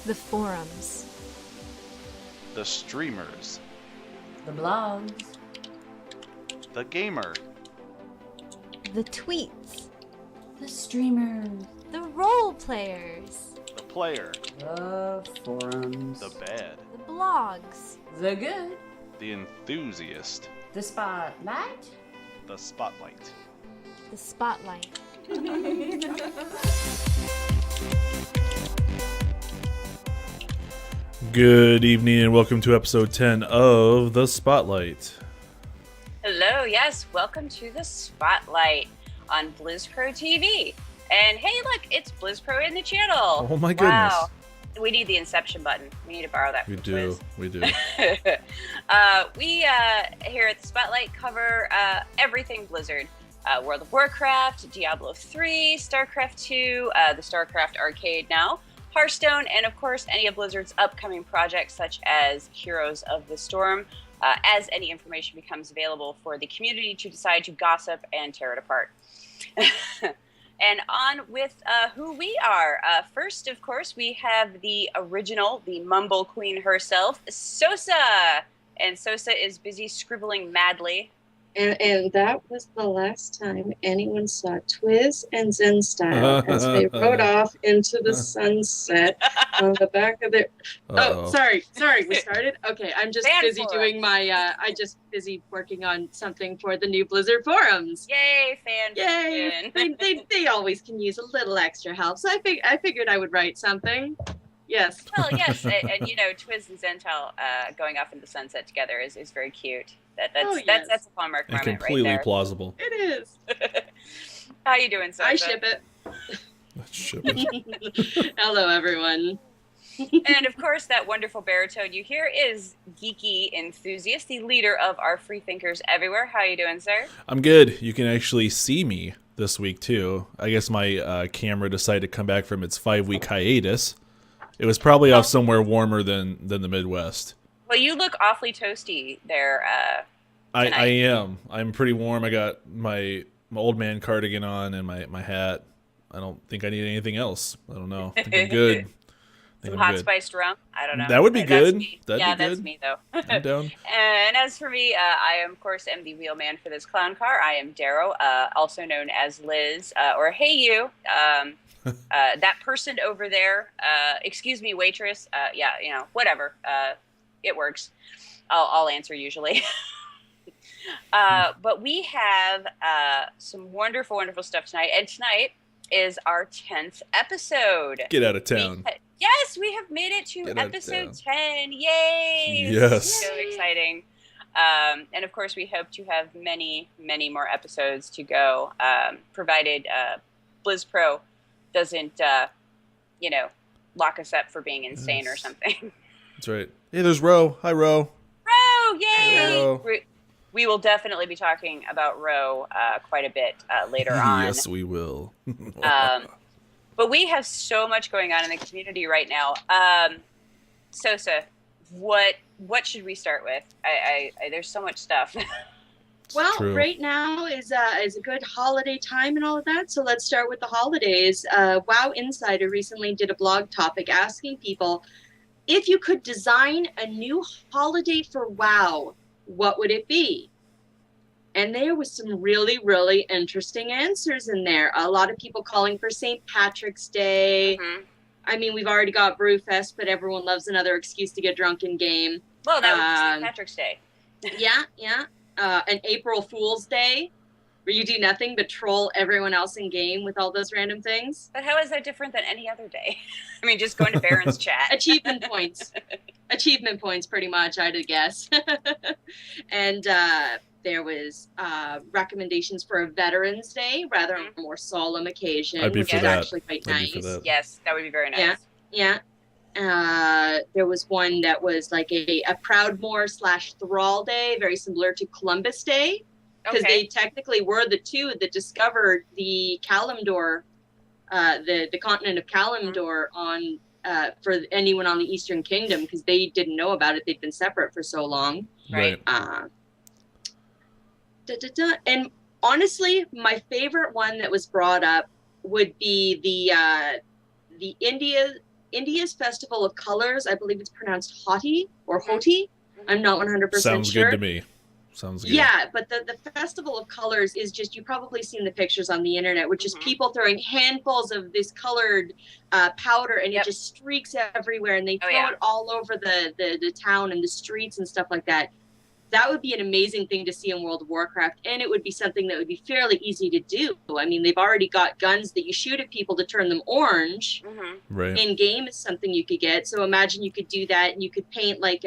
The forums. The streamers. The blogs. The gamer. The tweets. The streamers. The role players. The player. The forums. The bad. The blogs. The good. The enthusiast. The spotlight. The spotlight. The spotlight. Good evening and welcome to episode 10 of The Spotlight. Hello, yes, welcome to The Spotlight on BlizzPro TV. And hey, look, it's BlizzPro in the channel. Oh my goodness. Wow. We need the Inception button. We need to borrow that from We do. Quiz. We do. We here at The Spotlight cover everything Blizzard. World of Warcraft, Diablo 3, StarCraft 2, the StarCraft Arcade now, Hearthstone, and of course any of Blizzard's upcoming projects such as Heroes of the Storm, as any information becomes available for the community to decide to gossip and tear it apart. And on with who we are. First, of course, we have the original, the Mumble Queen herself, Sosa. And Sosa is busy scribbling madly. And that was the last time anyone saw Twiz and Zen Style as they rode off into the sunset on the back of their... Oh, sorry, we started? Okay, I'm just busy doing my... busy working on something for the new Blizzard forums. Yay, fan Yay! They always can use a little extra help, so I figured I would write something. Yes. Well, yes, and you know, Twiz and Zental going off in the sunset together is very cute. That's a hallmark And moment completely right there. plausible. It is. How you doing, Sosa? I ship it. Ship it. Hello, everyone. And of course, that wonderful baritone you hear is Geeky Enthusiast, the leader of our free thinkers everywhere. How you doing, sir? I'm good. You can actually see me this week, too. I guess my camera decided to come back from its 5-week hiatus. It was probably off somewhere warmer than the Midwest. Well, you look awfully toasty there. I am. I'm pretty warm. I got my old man cardigan on and my hat. I don't think I need anything else. I don't know. I think I'm good. Some hot spiced rum. I don't know. That would be good. That's me though. I'm down. And as for me, I of course am the wheelman for this clown car. I am Darrow, also known as Liz, or Hey You. That person over there. Excuse me, waitress. Yeah, you know, whatever. It works. I'll answer usually. But we have some wonderful stuff tonight. And tonight is our 10th episode. Get out of town. Yes, we have made it to episode 10. Yay! Yes. So exciting. And of course, we hope to have many more episodes to go, provided BlizzPro doesn't, lock us up for being insane or something. That's right. Hey, there's Ro. Hi, Ro. Ro, yay! Hey, Ro. We will definitely be talking about Ro quite a bit later on. Yes, we will. But we have so much going on in the community right now. Sosa, what should we start with? I there's so much stuff. Well, true. Right now is a good holiday time and all of that, so let's start with the holidays. WoW Insider recently did a blog topic asking people, if you could design a new holiday for WoW, what would it be? And there was some really, really interesting answers in there. A lot of people calling for St. Patrick's Day. Mm-hmm. I mean, we've already got Brewfest, but everyone loves another excuse to get drunk in game. Well, that was St. Patrick's Day. Yeah. An April Fool's Day, where you do nothing but troll everyone else in game with all those random things. But how is that different than any other day? I mean, just going to Baron's chat. Achievement points. Achievement points, pretty much, I'd guess. And there was recommendations for a Veterans Day, rather a more solemn occasion. I'd be which for is that. actually quite nice. Be for that. Yes, that would be very nice. Yeah. There was one that was like a Proudmoore / Thrall Day, very similar to Columbus Day, because they technically were the two that discovered the Kalimdor, the continent of Kalimdor on for anyone on the Eastern Kingdom, because they didn't know about it. They'd been separate for so long. Right. And honestly, my favorite one that was brought up would be the India's Festival of Colors. I believe it's pronounced Hoti or Hoti. I'm not 100% Sounds sure. good to me. Sounds good. Yeah, but the Festival of Colors is just, you've probably seen the pictures on the internet, which is people throwing handfuls of this colored powder, and it just streaks everywhere, and they throw it all over the town and the streets and stuff like that. That would be an amazing thing to see in World of Warcraft, and it would be something that would be fairly easy to do. I mean, they've already got guns that you shoot at people to turn them orange. Right. In game is something you could get. So imagine you could do that, and you could paint like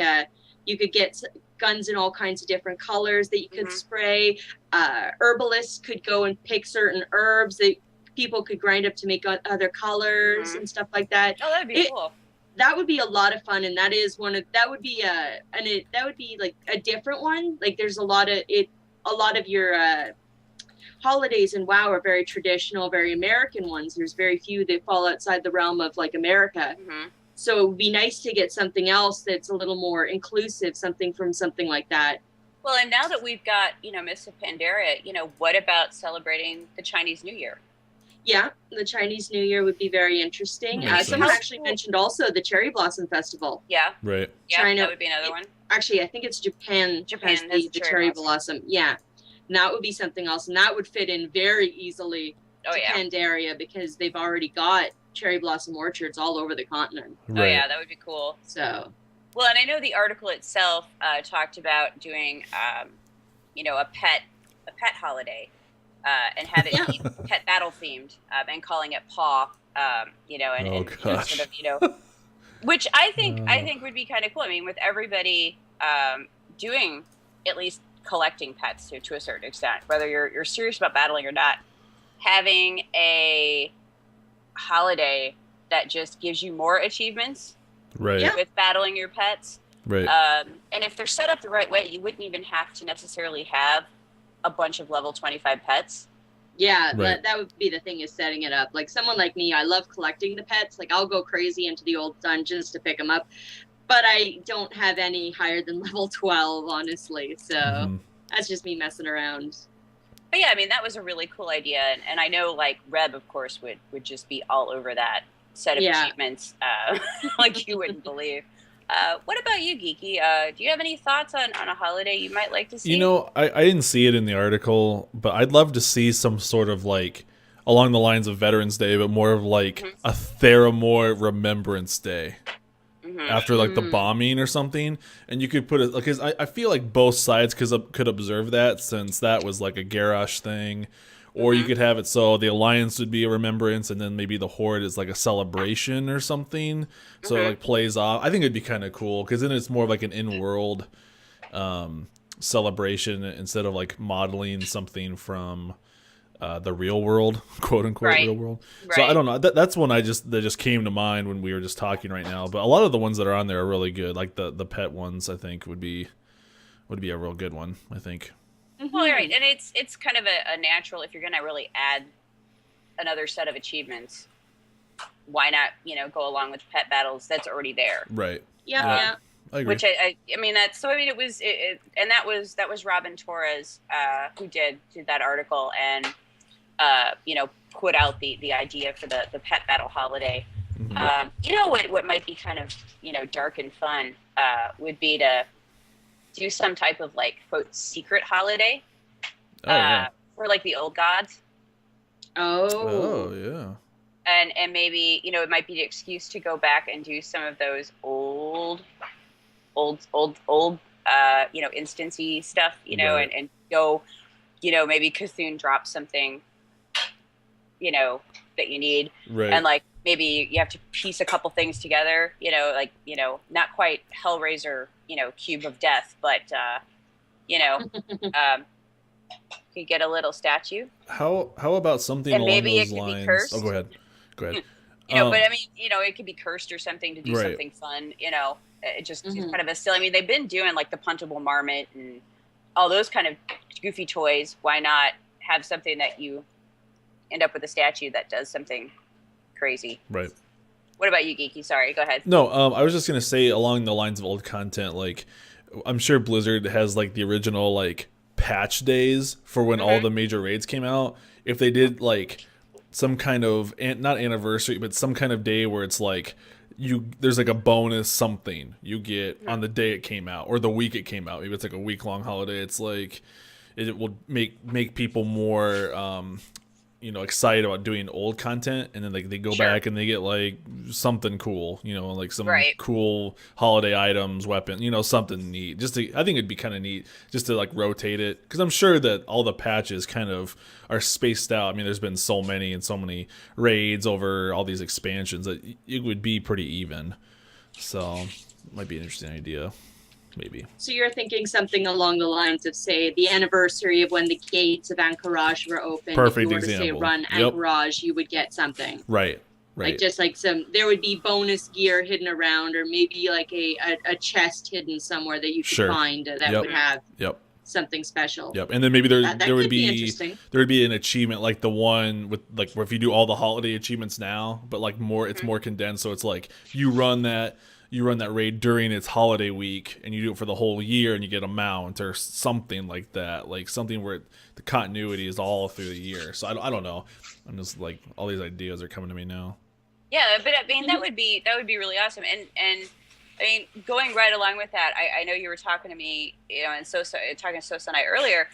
you could get guns in all kinds of different colors that you could spray. Herbalists could go and pick certain herbs that people could grind up to make other colors and stuff like that. Oh, that'd be cool. That would be a lot of fun, and that would be like a different one. Like there's a lot of your holidays in WoW are very traditional, very American ones. There's very few that fall outside the realm of like America. So it would be nice to get something else that's a little more inclusive, something like that. Well, and now that we've got, Mists of Pandaria, what about celebrating the Chinese New Year? Yeah, the Chinese New Year would be very interesting. Someone actually mentioned also the Cherry Blossom Festival. Yeah. Right. Yeah, China, that would be another one. Actually, I think it's Japan. Japan has has the Cherry Blossom. Yeah. And that would be something else. And that would fit in very easily to Pandaria, because they've already got cherry blossom orchards all over the continent. Right. Oh, yeah, that would be cool. So. Well, and I know the article itself talked about doing, a pet holiday. And have it be pet battle themed, and calling it Paw, sort of, which I think would be kind of cool. I mean, with everybody doing at least collecting pets to a certain extent, whether you're serious about battling or not, having a holiday that just gives you more achievements, right, with battling your pets, right. And if they're set up the right way, you wouldn't even have to necessarily have a bunch of level 25 pets. Yeah, right. that would be the thing, is setting it up. Like someone like me, I love collecting the pets. Like I'll go crazy into the old dungeons to pick them up, but I don't have any higher than level 12, honestly. So that's just me messing around. But yeah, I mean, that was a really cool idea. And I know like Reb, of course, would just be all over that set of achievements, like you wouldn't believe. What about you, Geeky? Do you have any thoughts on a holiday you might like to see? I didn't see it in the article, but I'd love to see some sort of like along the lines of Veterans Day, but more of like a Theramore Remembrance Day after like the bombing or something. And you could put it, because I feel like both sides could observe that, since that was like a Garrosh thing. Or you could have it so the Alliance would be a remembrance, and then maybe the Horde is like a celebration or something. So it like plays off. I think it'd be kind of cool, because then it's more of like an in-world celebration instead of like modeling something from the real world, quote unquote real world. Right. So I don't know. That's one that just came to mind when we were just talking right now. But a lot of the ones that are on there are really good. Like the pet ones, I think would be a real good one, I think. Well, right, and it's kind of a natural, if you're going to really add another set of achievements, why not, go along with pet battles that's already there. Right. Yeah. I agree. Which I mean, and that was Robin Torres who did that article and put out the idea for the pet battle holiday. What might be kind of dark and fun would be to do some type of like quote secret holiday for like the old gods. Oh yeah. And maybe it might be the excuse to go back and do some of those old instancy stuff, Right. and go, maybe Cthulhu drops something, that you need, Right. and like maybe you have to piece a couple things together, not quite Hellraiser, cube of death, but you get a little statue. How about something And along maybe those it could be lines? cursed. Oh, go ahead. But I mean, it could be cursed or something to do Right. something fun, it just is kind of a silly. I mean, they've been doing like the Puntable Marmot and all those kind of goofy toys. Why not have something that you end up with a statue that does something crazy? Right. What about you, Geeky? Sorry, go ahead. No, I was just gonna say along the lines of old content, like I'm sure Blizzard has like the original like patch days for when all the major raids came out. If they did like some kind of not anniversary, but some kind of day where it's like there's like a bonus something you get on the day it came out or the week it came out. Maybe it's like a week-long holiday. It's like it will make people more excited about doing old content, and then like they go back and they get like something cool, like some cool holiday items, weapon, something neat. I think it'd be kind of neat just to like rotate it, because I'm sure that all the patches kind of are spaced out. I mean, there's been so many and so many raids over all these expansions that it would be pretty even. So it might be an interesting idea. Maybe. So you're thinking something along the lines of, say, the anniversary of when the gates of Anchorage were open. Perfect if you were example. To say run Anchorage, you would get something. Right. Like just like there would be bonus gear hidden around, or maybe like a chest hidden somewhere that you could find that would have something special. Yep. And then maybe there would be there would be an achievement like the one with like where if you do all the holiday achievements now, but like it's more condensed. So it's like you run that raid during its holiday week, and you do it for the whole year, and you get a mount or something like that, like something where the continuity is all through the year. So I don't know. I'm just like, all these ideas are coming to me now. Yeah, but I mean that would be really awesome. And I mean, going right along with that, I know you were talking to me, and talking to Sosa and I earlier,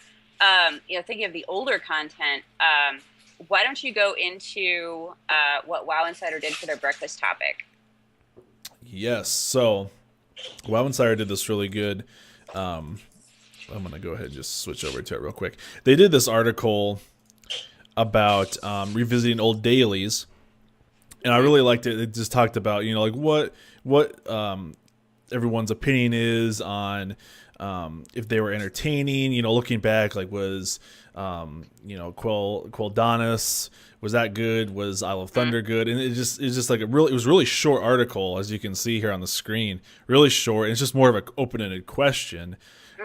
thinking of the older content. Why don't you go into what WoW Insider did for their breakfast topic? Yes, so WoW Insider did this really good. I'm going to go ahead and just switch over to it real quick. They did this article about revisiting old dailies, and I really liked it. It just talked about, like what everyone's opinion is on if they were entertaining, looking back, like was Quel'Danas, was that good? Was Isle of Thunder good? And it was really short article, as you can see here on the screen, really short. And it's just more of an open-ended question.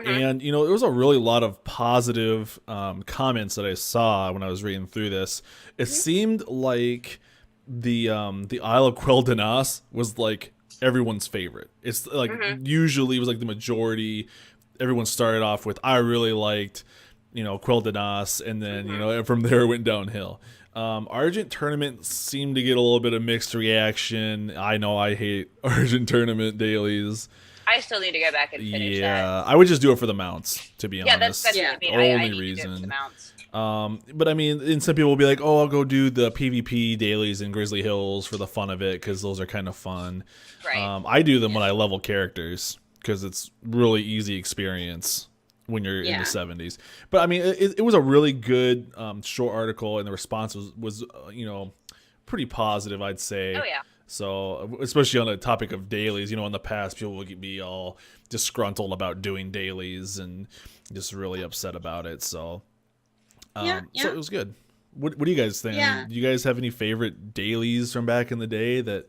And, there was a really lot of positive comments that I saw when I was reading through this. It seemed like the Isle of Quel'Danas was like everyone's favorite. It's like usually it was like the majority. Everyone started off with, I really liked, Quel'Danas, and then, from there it went downhill. Argent Tournament seemed to get a little bit of mixed reaction. I know I hate Argent Tournament dailies. I still need to go back and finish that. Yeah, I would just do it for the mounts, to be honest. That's the only reason. But I mean, and some people will be like, "Oh, I'll go do the PvP dailies in Grizzly Hills for the fun of it, because those are kind of fun." Right. I do them when I level characters, because it's really easy experience when you're in the 70s. But I mean, it was a really good short article, and the response was pretty positive, I'd say. Oh yeah. So, especially on the topic of dailies, in the past, people would be all disgruntled about doing dailies and just really upset about it. So, so it was good. What do you guys think? Yeah. I mean, do you guys have any favorite dailies from back in the day that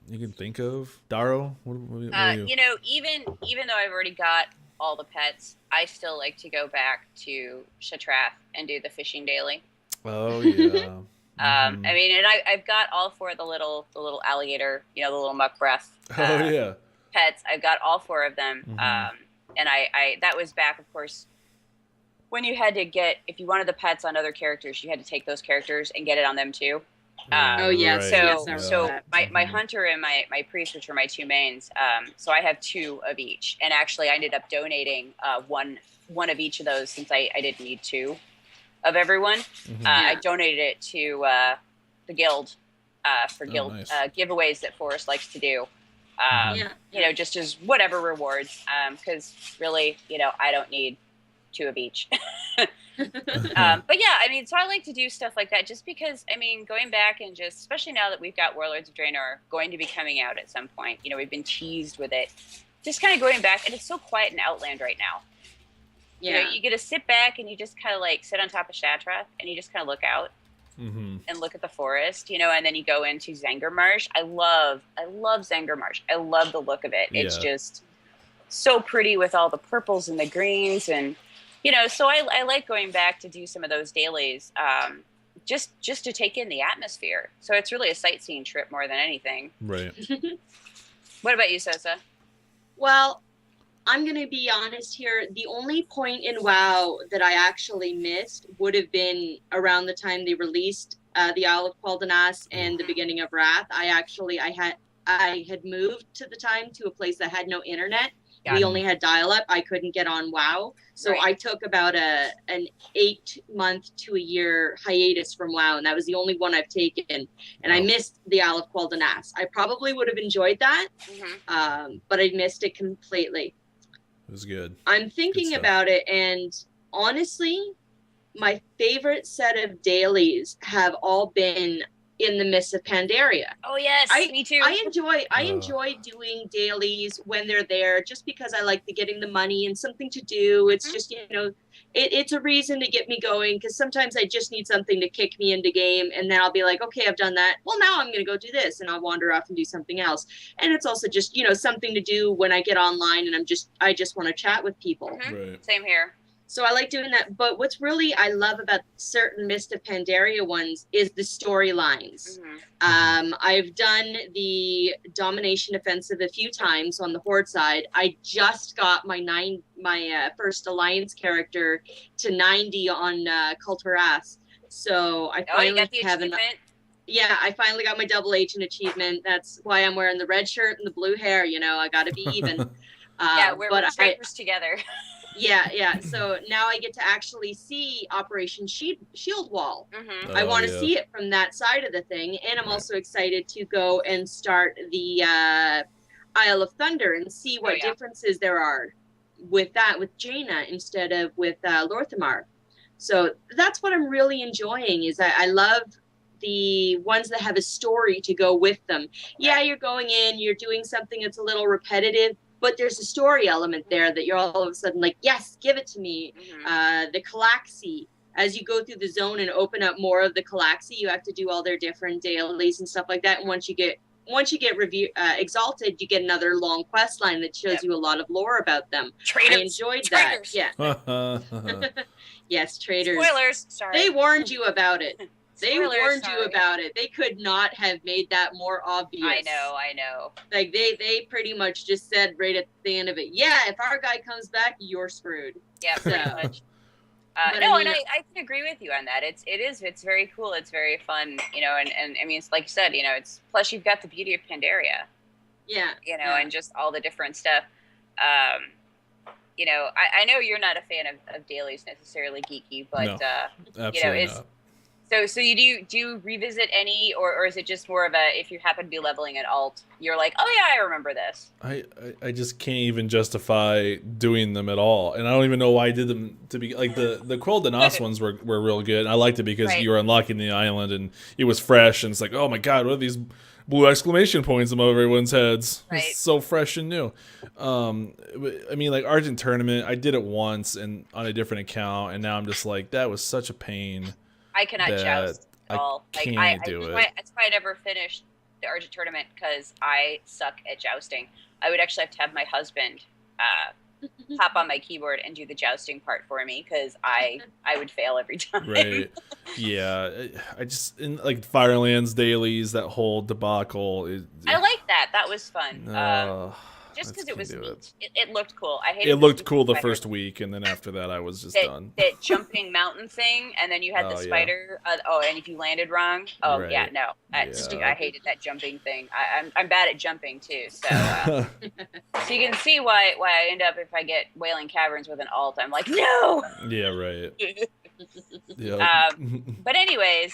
you can think of? Daro? What are you? Even though I've already got all the pets, I still like to go back to Shatrath and do the fishing daily. Oh, yeah. I mean, and I've got all four of the little alligator, the little muck breath. Pets. I've got all four of them. And I that was back, of course, when you had to if you wanted the pets on other characters, you had to take those characters and get it on them too. So my hunter and my priest, which are my two mains, so I have two of each, and actually I ended up donating one of each of those, since I didn't need two of everyone. I donated it to the guild for guild giveaways that Forrest likes to do. Just as whatever rewards, because really, I don't need two of each. But yeah, I mean, so I like to do stuff like that, just because, I mean, going back and just, especially now that we've got Warlords of Draenor going to be coming out at some point, we've been teased with it, just kind of going back, and it's so quiet in Outland right now. You get to sit back and you just kind of like sit on top of Shatrath, and you just kind of look out and look at the forest, and then you go into Zangarmarsh. I love Zangarmarsh. I love the look of it. Yeah. It's just so pretty with all the purples and the greens, and so I like going back to do some of those dailies, just to take in the atmosphere. So it's really a sightseeing trip more than anything. Right. What about you, Sosa? Well, I'm going to be honest here. The only point in WoW that I actually missed would have been around the time they released the Isle of Quel'Danas and the beginning of Wrath. I I had moved to the time to a place that had no internet. Got We it. only had dial-up. I couldn't get on WoW. So Right. I took about an 8-month to a year hiatus from WoW, and that was the only one I've taken. And I Wow. missed the Isle of Quel'Danas. I probably would have enjoyed that, but I missed it completely. It was good. I'm thinking stuff. about it, and honestly, my favorite set of dailies have all been in the Mists of Pandaria. Oh yes, me too. I enjoy doing dailies when they're there, just because I like the getting the money and something to do. It's just, you know, it's a reason to get me going, because sometimes I just need something to kick me into game, and then I'll be like, okay, I've done that. Well, now I'm going to go do this, and I'll wander off and do something else. And it's also just, you know, something to do when I get online and I just want to chat with people. Right. Same here. So I like doing that. But what's really I love about certain Mist of Pandaria ones is the storylines. I've done the Domination Offensive a few times on the Horde side. I just got my first Alliance character to 90 on Culturas. So I You finally got the have achievement. yeah, I finally got my double agent achievement. That's why I'm wearing the red shirt and the blue hair. You know, I got to be even. Yeah, we're scrapers together. Yeah. So now I get to actually see Operation Shield Wall. I Oh, want to yeah. see it from that side of the thing, and I'm also excited to go and start the Isle of Thunder and see what differences there are with that, with Jaina instead of with Lorthamar. So that's what I'm really enjoying. Is I love the ones that have a story to go with them. Yeah, you're going in, you're doing something that's a little repetitive, but there's a story element there that you're all of a sudden like, yes, give it to me. The Calaxy, as you go through the zone and open up more of the Calaxy, you have to do all their different dailies and stuff like that. And once you get exalted, you get another long quest line that shows you a lot of lore about them. Traitors. I enjoyed Traitors. that. Yeah. Yes, traitors. Spoilers. Sorry. They warned you about it. They Spoilers, warned you sorry. about it. They could not have made that more obvious. I know. Like they pretty much just said right at the end of it, yeah, if our guy comes back, you're screwed. Yeah, pretty So. much. But No, I mean, and I can agree with you on that. It's very cool. It's very fun, you know, and I mean, it's like you said, you know, it's plus you've got the beauty of Pandaria, yeah, you know, yeah. and just all the different stuff. You know, I know you're not a fan of dailies necessarily, geeky, but No, Absolutely you know, it's not. so you do you revisit any, or is it just more of a, if you happen to be leveling at alt, you're like, oh yeah, I remember this. I just can't even justify doing them at all, and I don't even know why I did them to be like the Quel'Danas ones were real good. I liked it because Right. you were unlocking the island and it was fresh, and it's like, oh my god, what are these blue exclamation points above everyone's heads? Right. It's so fresh and new. I mean, like Argent Tournament, I did it once and on a different account, and now I'm just like, that was such a pain. I cannot that joust at I all. Like can't do it. That's why I never finished the Argent Tournament, because I suck at jousting. I would actually have to have my husband hop on my keyboard and do the jousting part for me, because I would fail every time. Right. Yeah. I just, in like Firelands dailies, that whole debacle. I like that. That was fun. Just I because just it was can't do neat. It looked cool. I hated It looked the cool the spider. first week, and then after that, I was just that, done. that jumping mountain thing, and then you had the Oh, yeah. spider. And if you landed wrong, oh Right. yeah, no, Yeah. I hated that jumping thing. I'm bad at jumping too, so so you can see why I end up, if I get Wailing Caverns with an alt, I'm like, no. Yeah, right. Yeah. But anyways,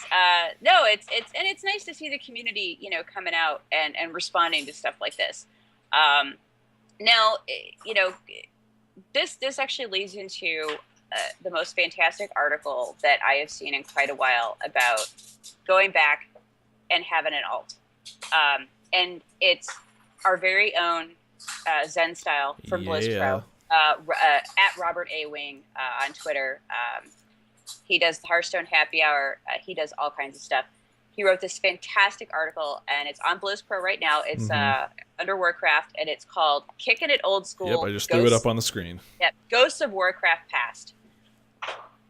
no, it's nice to see the community, you know, coming out and responding to stuff like this. Now, you know, this actually leads into the most fantastic article that I have seen in quite a while about going back and having an alt. And it's our very own Zen Style from BlizzPro, at Robert A. Wing on Twitter. He does the Hearthstone Happy Hour. He does all kinds of stuff. He wrote this fantastic article, and it's on BlizzPro right now. It's under Warcraft, and it's called "Kicking It Old School." Yep, I just threw it up on the screen. Yep, Ghosts of Warcraft Past.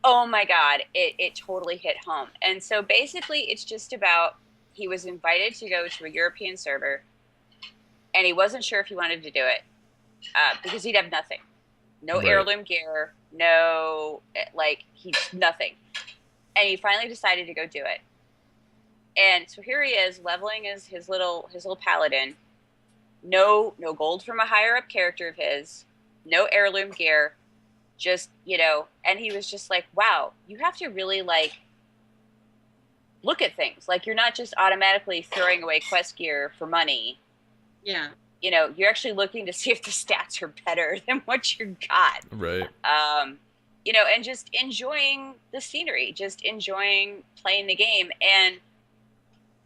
Oh my God, it totally hit home. And so basically, it's just about, he was invited to go to a European server, and he wasn't sure if he wanted to do it because he'd have nothing, no Right. heirloom gear, no nothing, and he finally decided to go do it. And so here he is leveling his little paladin, no gold from a higher up character of his, no heirloom gear, just, and he was just like, wow, you have to really like look at things. Like, you're not just automatically throwing away quest gear for money. Yeah. You're actually looking to see if the stats are better than what you got. Right. And just enjoying the scenery, just enjoying playing the game. And,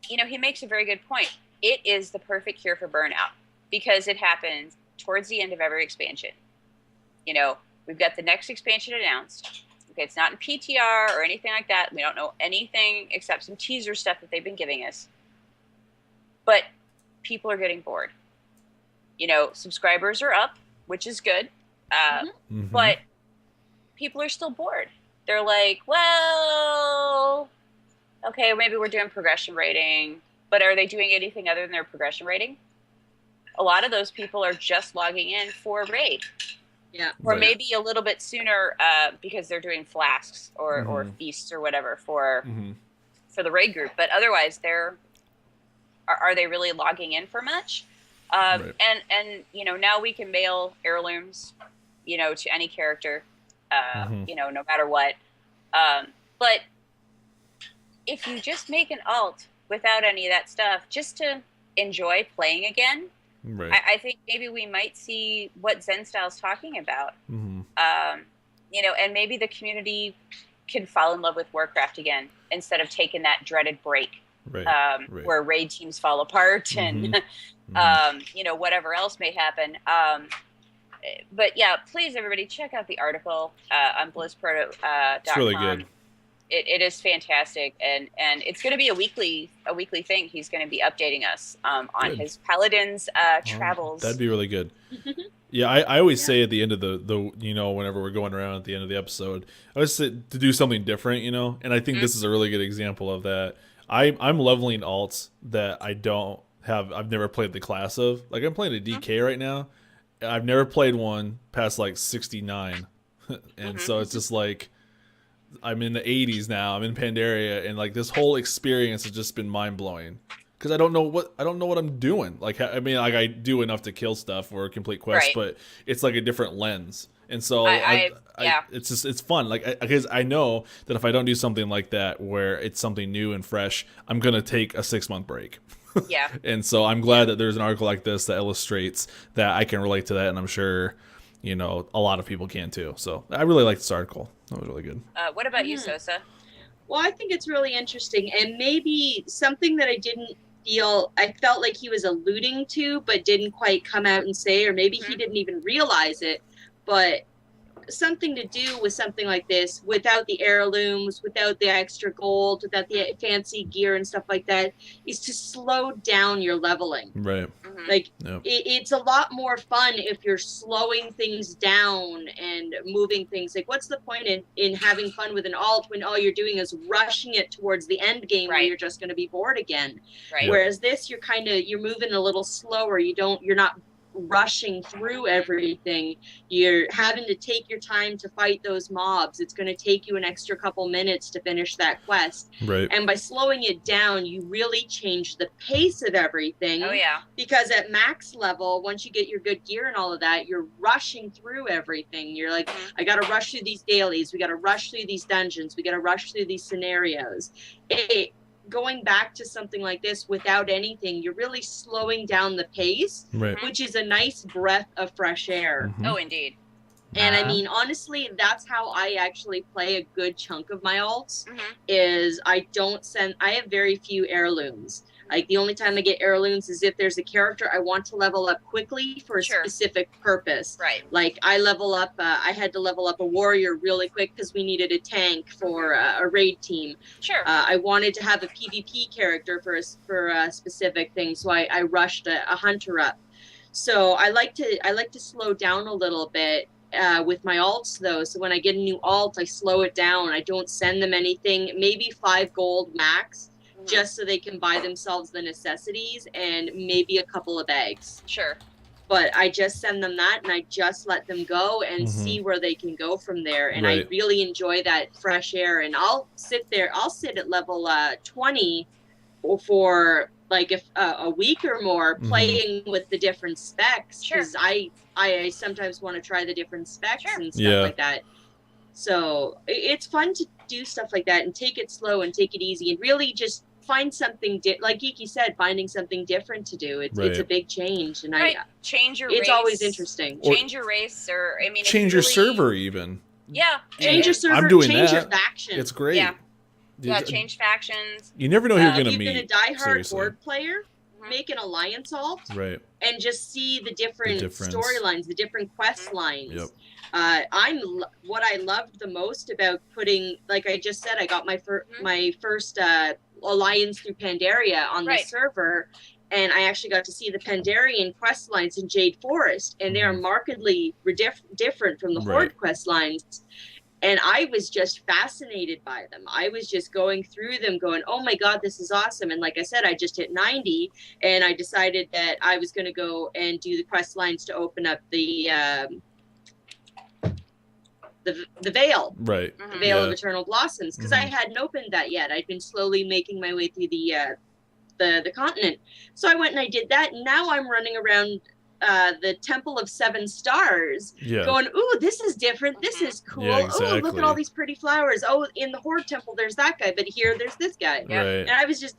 he makes a very good point. It is the perfect cure for burnout because it happens towards the end of every expansion. We've got the next expansion announced. Okay, it's not in PTR or anything like that. We don't know anything except some teaser stuff that they've been giving us. But people are getting bored. Subscribers are up, which is good. But people are still bored. They're like, well, okay, maybe we're doing progression rating, but are they doing anything other than their progression rating? A lot of those people are just logging in for raid. Yeah. Or maybe a little bit sooner because they're doing flasks or feasts or whatever for the raid group. But otherwise, are they really logging in for much? And now we can mail heirlooms, to any character, no matter what. But if you just make an alt without any of that stuff, just to enjoy playing again, right. I think maybe we might see what Zen Style's talking about. And maybe the community can fall in love with Warcraft again instead of taking that dreaded break. Right. Where raid teams fall apart and whatever else may happen. But yeah, please everybody check out the article on blizzproto.com. It's really good. It is fantastic, and it's going to be a weekly thing. He's going to be updating us on his Paladin's travels. That'd be really good. Yeah, I always say at the end of the whenever we're going around at the end of the episode, I always say to do something different, and I think this is a really good example of that. I'm leveling alts that I've never played the class of. Like, I'm playing a DK right now. I've never played one past like 69. And so it's just like, I'm in the 80s now. I'm in Pandaria, and like this whole experience has just been mind blowing because I don't know what I'm doing. Like, I mean, like I do enough to kill stuff or complete quests, but it's like a different lens. And so it's fun. Like, because I know that if I don't do something like that where it's something new and fresh, I'm gonna take a 6-month break. Yeah. And so I'm glad that there's an article like this that illustrates that I can relate to that, and I'm sure a lot of people can too. So I really like this article. That was really good. What about you, Sosa? Well, I think it's really interesting, and maybe something that I felt like he was alluding to, but didn't quite come out and say, or maybe he didn't even realize it, but something to do with something like this without the heirlooms, without the extra gold, without the fancy gear and stuff like that, is to slow down your leveling. Right. Like, it's a lot more fun if you're slowing things down and moving things. Like, what's the point in having fun with an alt when all you're doing is rushing it towards the end game where you're just going to be bored again? Right. Whereas this, you're moving a little slower. You're not rushing through everything. You're having to take your time to fight those mobs. It's going to take you an extra couple minutes to finish that quest. Right. And by slowing it down, you really change the pace of everything. Oh yeah. Because at max level, once you get your good gear and all of that, you're rushing through everything. You're like, I got to rush through these dailies. We got to rush through these dungeons. We got to rush through these scenarios. Going back to something like this without anything, you're really slowing down the pace, which is a nice breath of fresh air. Oh, indeed. And I mean, honestly, that's how I actually play a good chunk of my alts, is I have very few heirlooms. Like, the only time I get heirlooms is if there's a character I want to level up quickly for a specific purpose. Right. Like, I had to level up a warrior really quick because we needed a tank for a raid team. Sure. I wanted to have a PvP character for a specific thing, so I rushed a hunter up. So I like to slow down a little bit with my alts, though. So when I get a new alt, I slow it down. I don't send them anything, maybe 5 gold max, just so they can buy themselves the necessities and maybe a couple of eggs. Sure. But I just send them that, and I just let them go and see where they can go from there. And I really enjoy that fresh air. And I'll sit at level 20 for like if a week or more playing with the different specs, Sure. because I sometimes want to try the different specs Sure. and stuff Yeah. like that. So it's fun to do stuff like that and take it slow and take it easy and really just find something like Geeky said, finding something different to do. It's a Right. big change, and Right. Change your race. it's always interesting. Or- Change your race, or I mean, it's Change your really- server even. Yeah. Change your and- server, I'm doing change your that. faction. It's great. Yeah. Yeah, You- change factions. You never know who you're If gonna you've meet. been a diehard seriously. board player, Mhm. make an alliance alt Right. and just see the different difference. storylines, the different quest lines. Yep. What I loved the most about putting, like I just said, I got my first alliance through Pandaria on Right. the server, and I actually got to see the Pandarian quest lines in Jade Forest, and they are markedly different from the Right. Horde quest lines. And I was just fascinated by them. I was just going through them going, oh my God, this is awesome. And like I said, I just hit 90 and I decided that I was going to go and do the quest lines to open up the Veil, Right. the Veil of Yeah. Eternal Blossoms, because I hadn't opened that yet. I'd been slowly making my way through the continent. So I went and I did that. And now I'm running around the Temple of Seven Stars Yeah. going, ooh, this is different. This is cool. Yeah, Oh, look exactly. at all these pretty flowers. Oh, in the Horde Temple, there's that guy, but here, there's this guy. Yeah. Right. And I was just,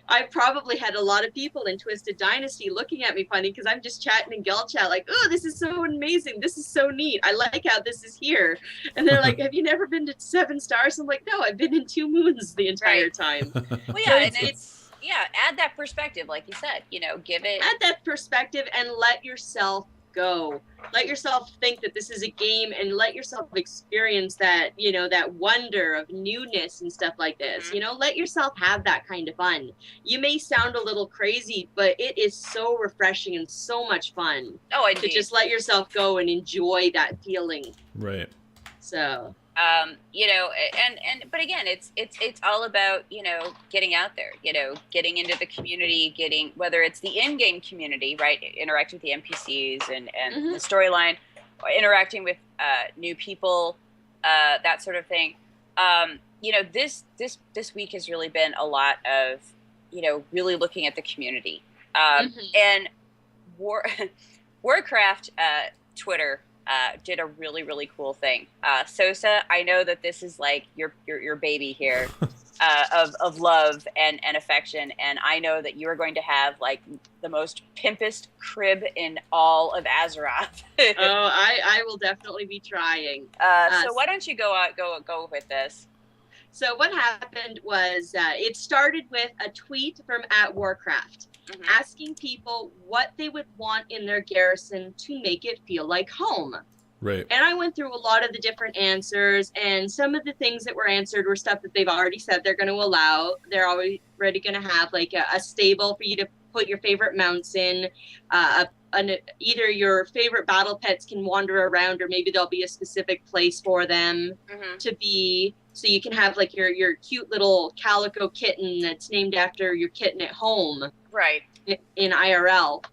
I probably had a lot of people in Twisted Dynasty looking at me funny because I'm just chatting in Guild Chat like, oh, this is so amazing. This is so neat. I like how this is here. And they're like, have you never been to Seven Stars? I'm like, no, I've been in 2 moons the entire Right. time. Well, So yeah, and it's add that perspective, like you said. Give it. Add that perspective and let yourself go. Let yourself think that this is a game and let yourself experience that, that wonder of newness and stuff like this. Let yourself have that kind of fun. You may sound a little crazy, but it is so refreshing and so much fun Oh, I to just let yourself go and enjoy that feeling. Right. So, but again, it's all about getting out there, getting into the community, whether it's the in-game community, right, interact with the NPCs and the storyline, or interacting with new people, that sort of thing. This week has really been a lot of really looking at the community, and Warcraft Twitter did a really, really cool thing. Sosa, I know that this is like your baby here of love and affection, and I know that you are going to have like the most pimpest crib in all of Azeroth. I will definitely be trying. So why don't you go with this? So what happened was it started with a tweet from @Warcraft. Asking people what they would want in their garrison to make it feel like home. Right. And I went through a lot of the different answers, and some of the things that were answered were stuff that they've already said they're going to allow. They're already going to have like a stable for you to put your favorite mounts in. Either your favorite battle pets can wander around, or maybe there'll be a specific place for them to be. So you can have like your cute little calico kitten that's named after your kitten at home. Right. In IRL,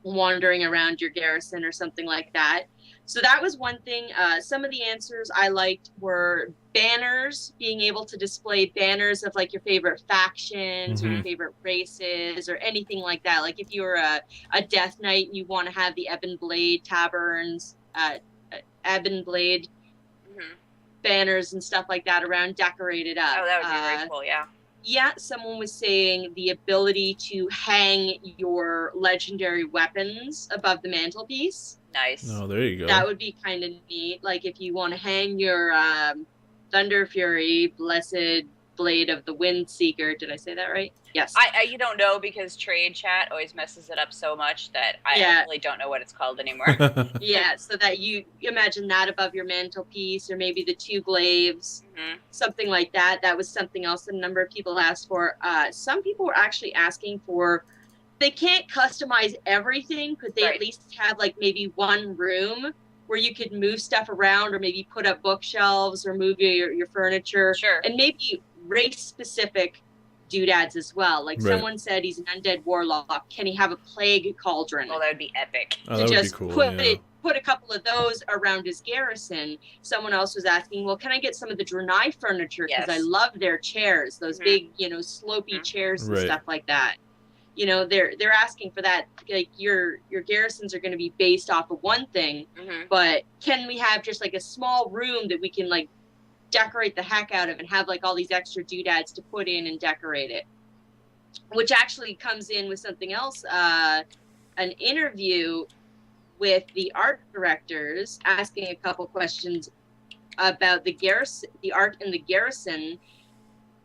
wandering around your garrison or something like that. So that was one thing. Some of the answers I liked were banners, being able to display banners of like your favorite factions or your favorite races or anything like that. Like if you were a Death Knight and you want to have the Ebon Blade taverns, Ebon Blade banners and stuff like that around decorated up. Oh, that would be very cool, yeah. Yeah, someone was saying the ability to hang your legendary weapons above the mantelpiece. Nice. Oh, there you go. That would be kind of neat. Like if you want to hang your Thunder Fury, Blessed Blade of the Windseeker. Did I say that right? Yes. I you don't know because trade chat always messes it up so much that I really don't know what it's called anymore. Yeah, so that you imagine that above your mantelpiece, or maybe the 2 glaives, something like that. That was something else that a number of people asked for. Some people were actually asking for, they can't customize everything. Could they at least have like maybe one room where you could move stuff around, or maybe put up bookshelves or move your furniture? Sure. And maybe race-specific doodads as well. Like someone said he's an undead warlock. Can he have a plague cauldron? Well, that would be epic. Oh, that would be cool. Put put a couple of those around his garrison. Someone else was asking, well, can I get some of the Drenai furniture? Because I Yes. love their chairs, those Mhm. big, slopey Mhm. chairs and Right. stuff like that. They're asking for that. Like your garrisons are going to be based off of one thing, Mhm. but can we have just like a small room that we can like decorate the heck out of and have like all these extra doodads to put in and decorate it? Which actually comes in with something else, an interview with the art directors asking a couple questions about the garrison, the art in the garrison,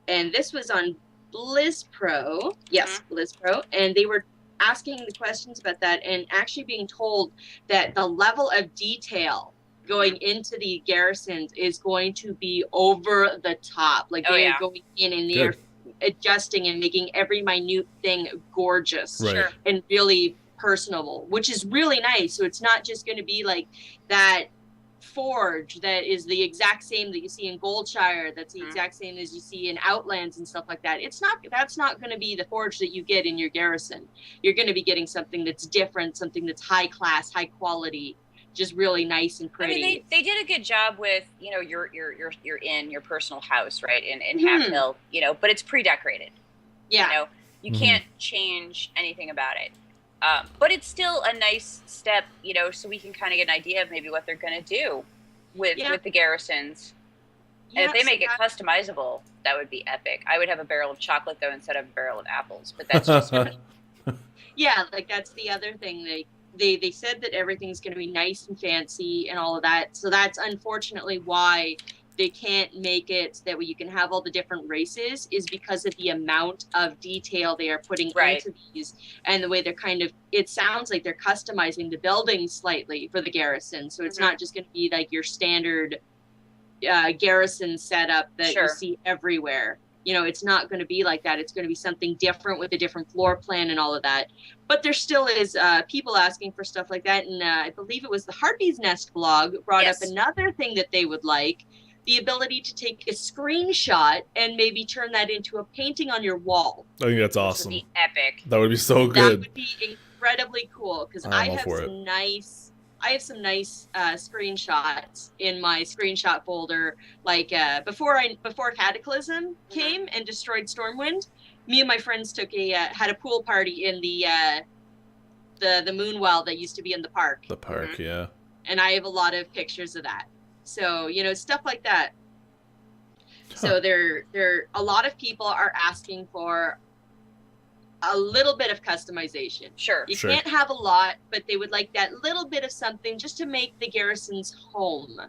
and this was on Blizz Pro. Yes, Blizz Pro, and they were asking the questions about that and actually being told that the level of detail going into the garrisons is going to be over the top. Like Oh, they yeah. are going in and Good. they're adjusting and making every minute thing gorgeous Right. Sure. and really personable, which is really nice. So it's not just going to be like that forge that is the exact same that you see in Goldshire, that's the exact same as you see in Outlands and stuff like that. That's not going to be the forge that you get in your garrison. You're going to be getting something that's different, something that's high class, high quality, just really nice and I pretty. mean, they did a good job with your in your personal house, right, in Mhm. Half Hill, but it's pre-decorated. Yeah. You Mhm. can't change anything about it. But it's still a nice step, so we can kind of get an idea of maybe what they're going to do with the garrisons. And if they make it customizable, that would be epic. I would have a barrel of chocolate, though, instead of a barrel of apples. But that's just me. Yeah, like that's the other thing. They said that everything's going to be nice and fancy and all of that. So that's unfortunately why they can't make it so that way you can have all the different races, is because of the amount of detail they are putting Right. into these and the way they're it sounds like they're customizing the buildings slightly for the garrison. So it's Mhm. not just going to be like your standard garrison setup that Sure. you see everywhere. It's not going to be like that. It's going to be something different with a different floor plan and all of that. But there still is people asking for stuff like that. And I believe it was the Harpy's Nest blog brought Yes. up another thing that they would like, the ability to take a screenshot and maybe turn that into a painting on your wall. I think that's Which would awesome. be epic. That would be so That good. would be incredibly cool because I'm I all have for some nice screenshots in my screenshot folder. Like before Cataclysm came and destroyed Stormwind, me and my friends had a pool party in the Moonwell that used to be in the park, The park, yeah. and I have a lot of pictures of that. So stuff like that. So there a lot of people are asking for a little bit of customization. Sure. You Sure. can't have a lot, but they would like that little bit of something just to make the garrisons home.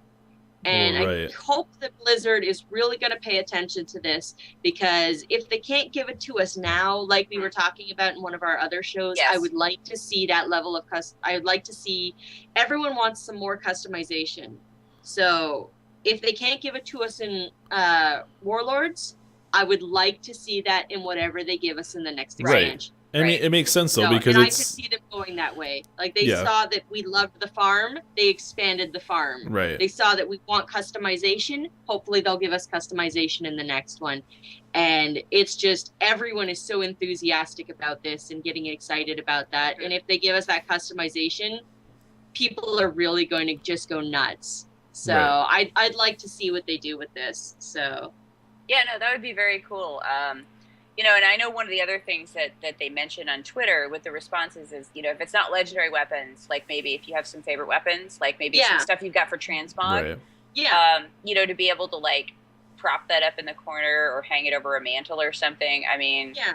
And Right. I hope that Blizzard is really going to pay attention to this, because if they can't give it to us now, like we were talking about in one of our other shows, Yes. I would like to see that level of I would like to see, everyone wants some more customization. So if they can't give it to us in Warlords, I would like to see that in whatever they give us in the next Right. expansion. I mean, Right. it makes sense though, So, because and I could it's see them going that way. Like they Yeah. saw that we loved the farm, they expanded the farm. right. They saw that we want customization. Hopefully they'll give us customization in the next one. And it's just, everyone is so enthusiastic about this and getting excited about that. And if they give us that customization, people are really going to just go nuts. So Right. I'd like to see what they do with this. So Yeah, no, that would be very cool. And I know one of the other things that they mentioned on Twitter with the responses is, if it's not legendary weapons, like maybe if you have some favorite weapons, like maybe some Yeah. stuff you've got for transmog, Right. yeah. to be able to like prop that up in the corner or hang it over a mantle or something. I mean, Yeah.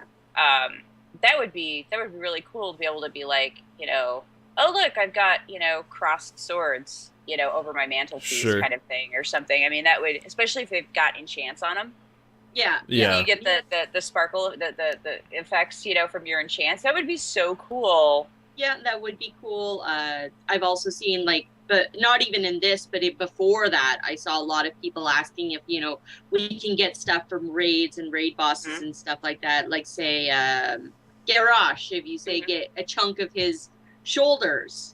that would be really cool to be able to be like, oh look, I've got, crossed swords, over my mantelpiece Sure. kind of thing or something. I mean, that would, especially if they've got enchants on them. Yeah. Yeah. You get the sparkle, the effects, from your enchants. That would be so cool. Yeah, that would be cool. I've also seen but not even in this, but before that, I saw a lot of people asking if, we can get stuff from raids and raid bosses and stuff like that. Like say, Garrosh, if you say get a chunk of his shoulders,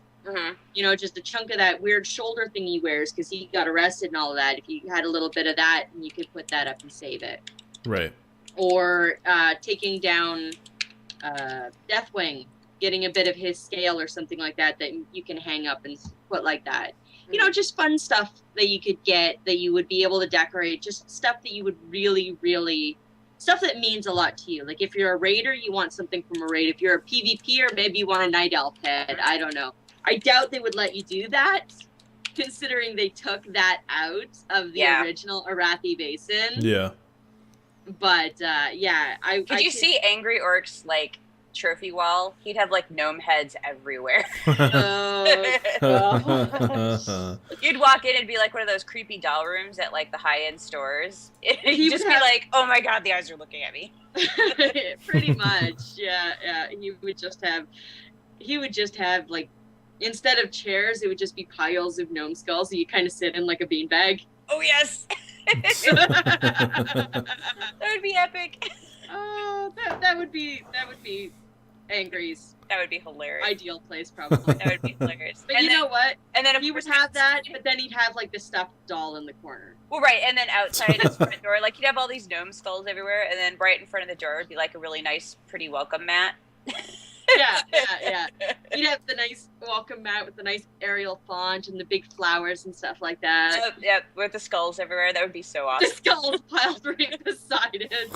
just a chunk of that weird shoulder thing he wears because he got arrested and all of that. If you had a little bit of that, you could put that up and save it. Right. Or taking down Deathwing, getting a bit of his scale or something like that you can hang up and put like that. You know, just fun stuff that you could get that you would be able to decorate, just stuff that you would really, really, stuff that means a lot to you. Like if you're a raider, you want something from a raid. If you're a PvPer, maybe you want a night elf head. I don't know. I doubt they would let you do that, considering they took that out of the original Arathi Basin. Yeah. But yeah, Could you see Angry Orc's like trophy wall? He'd have like gnome heads everywhere. You'd walk in and be like one of those creepy doll rooms at like the high-end stores. He'd just be like, "Oh my god, the eyes are looking at me." Pretty much, yeah. He would just have like, instead of chairs, it would just be piles of gnome skulls. So you kind of sit in like a beanbag. Oh yes. That would be epic. Oh, that would be Angry's. That would be hilarious. Ideal place, probably. That would be hilarious. But know what? And then he would have that, but then he'd have like the stuffed doll in the corner. Well, right, and then outside his front door, like he'd have all these gnome skulls everywhere, and then right in front of the door would be like a really nice, pretty welcome mat. Yeah. You'd have the nice welcome mat with the nice Arial font and the big flowers and stuff like that. Yeah, with the skulls everywhere. That would be so awesome. The skulls piled right beside it.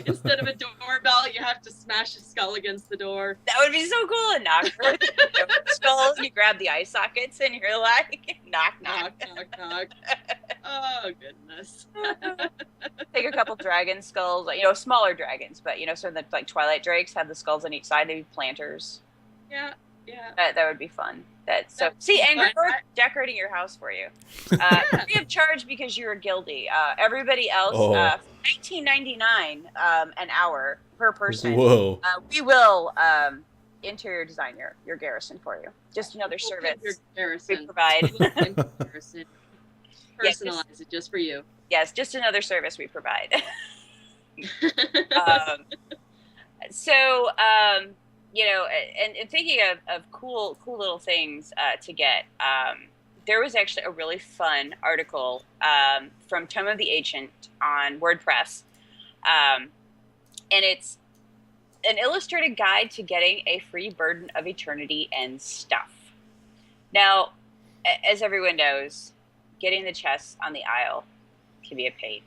Instead of a doorbell, you have to smash a skull against the door. That would be so cool. And knock for the skulls. You grab the eye sockets and you're like, knock. Oh, goodness. Take a couple dragon skulls, smaller dragons, but, so the like Twilight Drakes have the skulls on each side. They'd be planters. Yeah. That would be fun. See, Angry Orc decorating your house for you. Free of charge because you're a guildie. Everybody else, $19.99 an hour per person. Whoa. We will interior design your garrison for you. Just another service your garrison. we provide. Garrison. Personalize it just for you. Yes, just another service we provide. And thinking of cool little things to get, there was actually a really fun article from Tome of the Ancient on WordPress, and it's an illustrated guide to getting a free Burden of Eternity and stuff. Now, as everyone knows, getting the chests on the Isle can be a pain.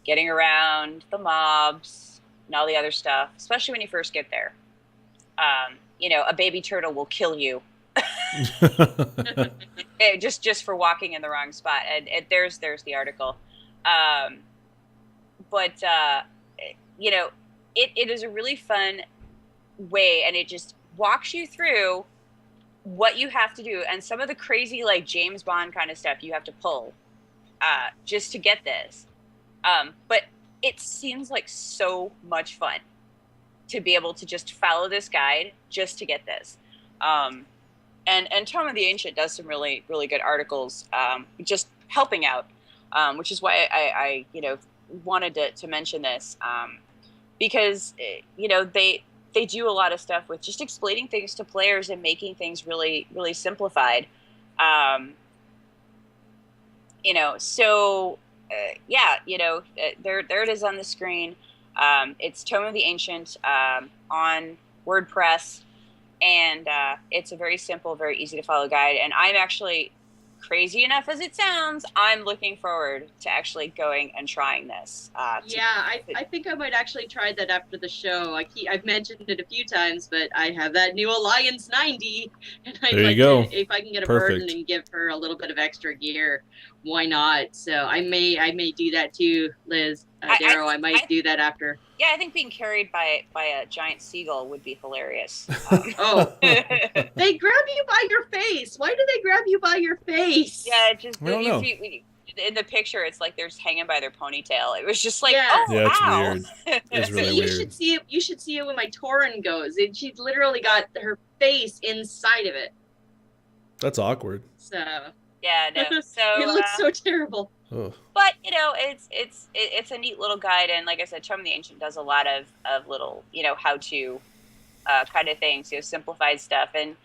Getting around the mobs and all the other stuff, especially when you first get there. A baby turtle will kill you just for walking in the wrong spot. And there's the article. It is a really fun way, and it just walks you through what you have to do and some of the crazy like James Bond kind of stuff you have to pull just to get this. But it seems like so much fun to be able to just follow this guide just to get this. And Tome of the Ancient does some really, really good articles just helping out, which is why I wanted to mention this because, they do a lot of stuff with just explaining things to players and making things really, really simplified. There it is on the screen. It's Tome of the Ancient on WordPress, and it's a very simple, very easy to follow guide. And I'm actually, crazy enough as it sounds, I'm looking forward to actually going and trying this. I think I might actually try that after the show. I've mentioned it a few times, but I have that new Alliance 90, and I'd to, if I can get a burden and give her a little bit of extra gear, why not? So I may do that too, Liz. Darrow, I might do that after. Yeah, I think being carried by a giant seagull would be hilarious. They grab you by your face. Why do they grab you by your face? Yeah, in the picture, it's like they're hanging by their ponytail. It was just like, it's wow. weird. It's really you weird. should see it. You should see it when my Tauren goes. She's literally got her face inside of it. That's awkward. So yeah, no. So it looks so terrible. Ugh. But it's a neat little guide, and like I said, Tome of the Ancient does a lot of little how to kind of things, simplified stuff, and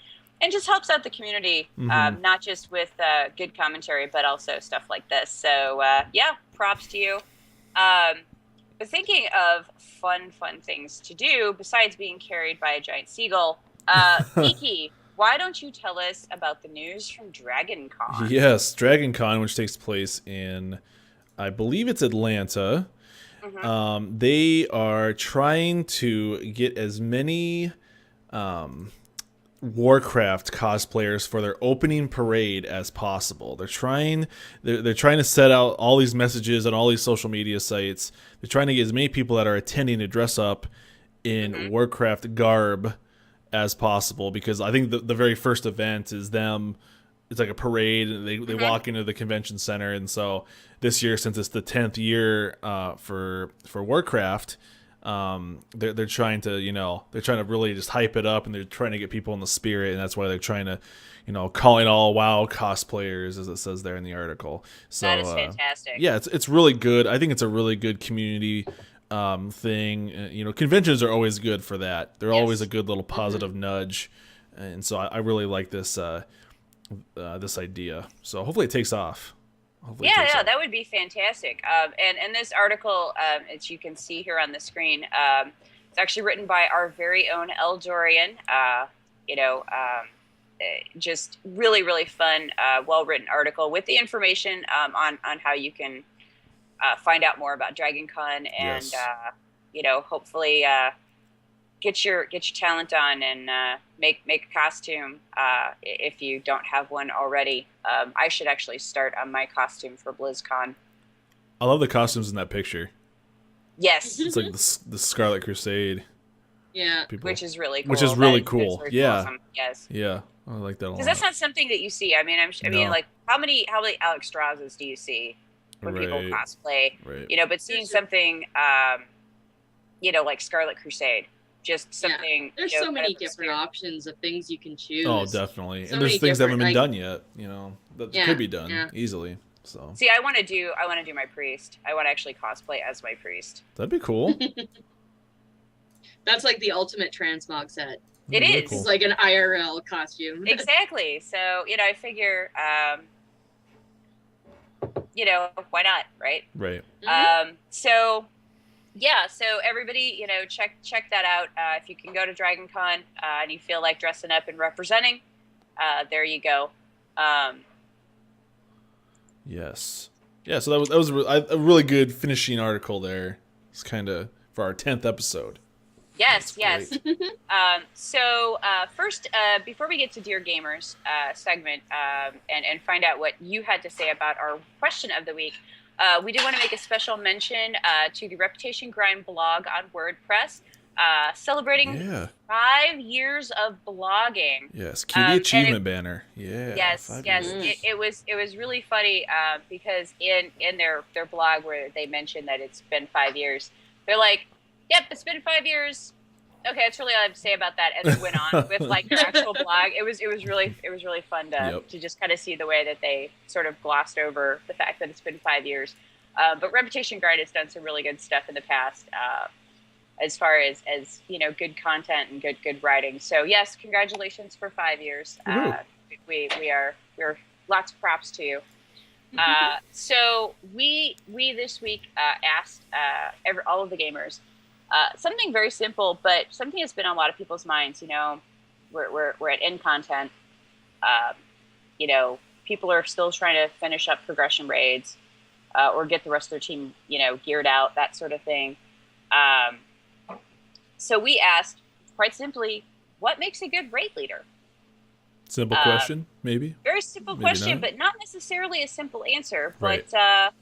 just helps out the community, not just with good commentary, but also stuff like this. So props to you. But thinking of fun things to do besides being carried by a giant seagull, Geeky, why don't you tell us about the news from Dragon Con? Yes, Dragon Con, which takes place in, I believe it's Atlanta. They are trying to get as many Warcraft cosplayers for their opening parade as possible. They're trying to set out all these messages on all these social media sites. They're trying to get as many people that are attending to dress up in Warcraft garb as possible, because I think the very first event is them. It's like a parade, and they walk into the convention center. And so this year, since it's the 10th year for Warcraft, they're trying to really just hype it up, and they're trying to get people in the spirit, and that's why they're trying to, calling all WoW cosplayers, as it says there in the article. So That is fantastic. yeah, it's really good. I think it's a really good community thing. Conventions are always good for that. They're always a good little positive nudge, and so I really like this this idea. So hopefully it takes off. That would be fantastic. And this article, as you can see here on the screen, it's actually written by our very own Eldorian. Just really fun, well-written article with the information on how you can find out more about Dragon Con, and hopefully get your talent on and make a costume if you don't have one already. I should actually start on my costume for BlizzCon. I love the costumes in that picture. Yes. It's like the Scarlet Crusade. Yeah. People. Which is really cool. Which is really That cool. really Yeah. awesome. Yes. Yeah. I like that a lot. Because that's not something that you see. I mean, No. like how many Alex Strazes do you see when people Right. cosplay? Right. But seeing something, like Scarlet Crusade, just something. There's so many different options of things you can choose. Oh, definitely. So And there's many things that haven't been different, done yet, that Yeah, could be done yeah. easily. So See, I want to do my priest. I want to actually cosplay as my priest. that'd be cool. That's like the ultimate transmog set. It Very is. cool. It's like an IRL costume. Exactly. So, I figure, why not, right? Right. So everybody, check that out. If you can go to Dragon Con and you feel like dressing up and representing, there you go. Yes. Yeah. So that was a really good finishing article there. It's kind of for our 10th episode. Yes, That's yes. So first, before we get to Dear Gamers segment and find out what you had to say about our question of the week, we do want to make a special mention to the Reputation Grind blog on WordPress, celebrating 5 years of blogging. Yes. Cue the achievement banner. Yeah. Yes, 5 yes. years. It was really funny because in their blog where they mentioned that it's been 5 years, they're like, "Yep, it's been 5 years. Okay, that's really all I have to say about that." And then went on with like their actual blog. It was really fun to just kind of see the way that they sort of glossed over the fact that it's been 5 years. But Reputation Grind has done some really good stuff in the past, as far as good content and good writing. So yes, congratulations for 5 years. We're lots of props to you. So we this week asked all of the gamers something very simple, but something that's been on a lot of people's minds. We're at end content. People are still trying to finish up progression raids or get the rest of their team, geared out, that sort of thing. So we asked, quite simply, what makes a good raid leader? Simple question, maybe. Very simple Maybe question, not. but not necessarily a simple answer. Right. But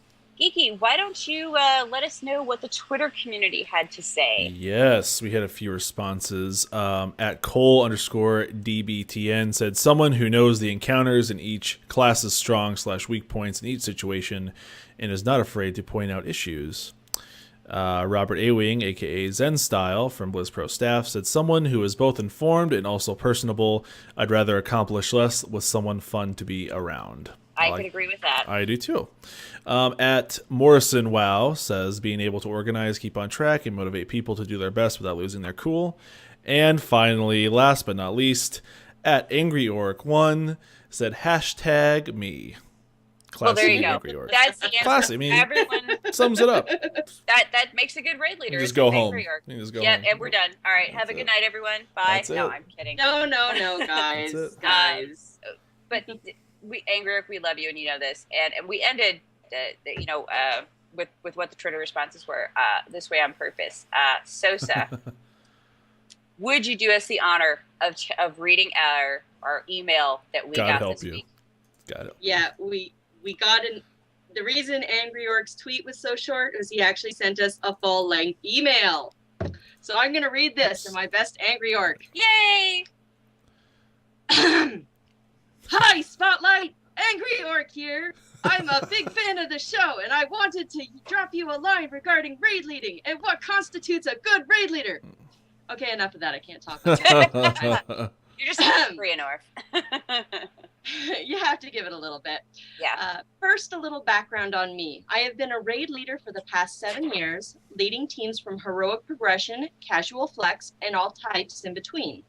Geeky, why don't you let us know what the Twitter community had to say? Yes, we had a few responses. At Cole_DBTN said, someone who knows the encounters in each class's strong/weak points in each situation and is not afraid to point out issues. Robert A-Wing, aka Zen Style from Blizz Pro staff, said, someone who is both informed and also personable. I'd rather accomplish less with someone fun to be around. I could agree with that. I do too. At Morrison Wow says, being able to organize, keep on track, and motivate people to do their best without losing their cool. And finally, last but not least, at Angry Orc 1 said, #me. Classy there you go. angry orc. That's the answer. Classy, I mean, Everyone, sums it up. that makes a good raid leader. You just is go an home. angry orc. You just go Yeah, home. and we're done. All right, have a That's good it. night, everyone. Bye. That's No, it. I'm kidding. No, guys. That's it. Guys. But we angry orc, we love you, and you know this. And we ended, with what the Twitter responses were this way on purpose. Sosa, would you do us the honor of reading our email that we God got help this you. week? Got it. Yeah, we got the reason Angry Orc's tweet was so short is he actually sent us a full-length email. So I'm going to read this in my best Angry Orc. Yay! Hi, Spotlight! Angry Orc here. I'm a big fan of the show, and I wanted to drop you a line regarding raid leading and what constitutes a good raid leader. Okay, enough of that. I can't talk. You're just angry, North. You have to give it a little bit. Yeah. First, a little background on me. I have been a raid leader for the past 7 years, leading teams from heroic progression, casual flex, and all types in between.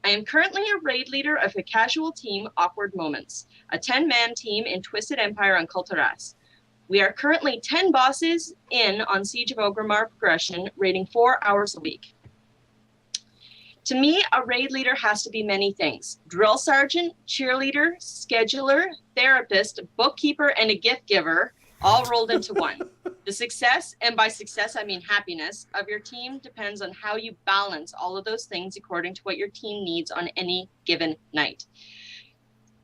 I am currently a raid leader of a casual team, Awkward Moments, a 10-man team in Twisted Empire on Kulturas. We are currently 10 bosses in on Siege of Orgrimmar progression, raiding 4 hours a week. To me, a raid leader has to be many things. Drill sergeant, cheerleader, scheduler, therapist, bookkeeper, and a gift giver, all rolled into one. The success, and by success I mean happiness, of your team depends on how you balance all of those things according to what your team needs on any given night.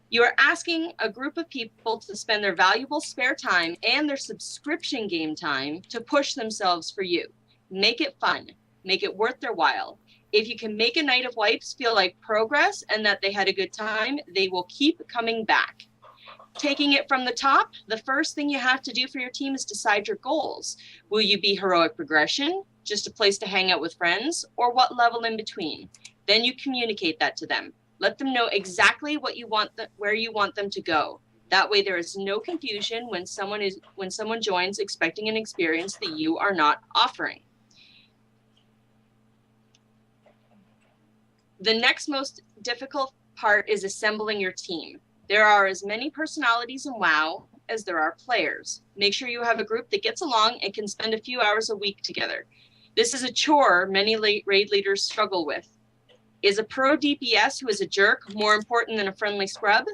You are asking a group of people to spend their valuable spare time and their subscription game time to push themselves for you. Make it fun. Make it worth their while. If you can make a night of wipes feel like progress and that they had a good time, they will keep coming back. Taking it from the top, the first thing you have to do for your team is decide your goals. Will you be heroic progression, just a place to hang out with friends, or what level in between? Then you communicate that to them. Let them know exactly what you want, where you want them to go. That way there is no confusion when someone joins expecting an experience that you are not offering. The next most difficult part is assembling your team. There are as many personalities in WoW as there are players. Make sure you have a group that gets along and can spend a few hours a week together. This is a chore many raid leaders struggle with. Is a pro DPS who is a jerk more important than a friendly scrub?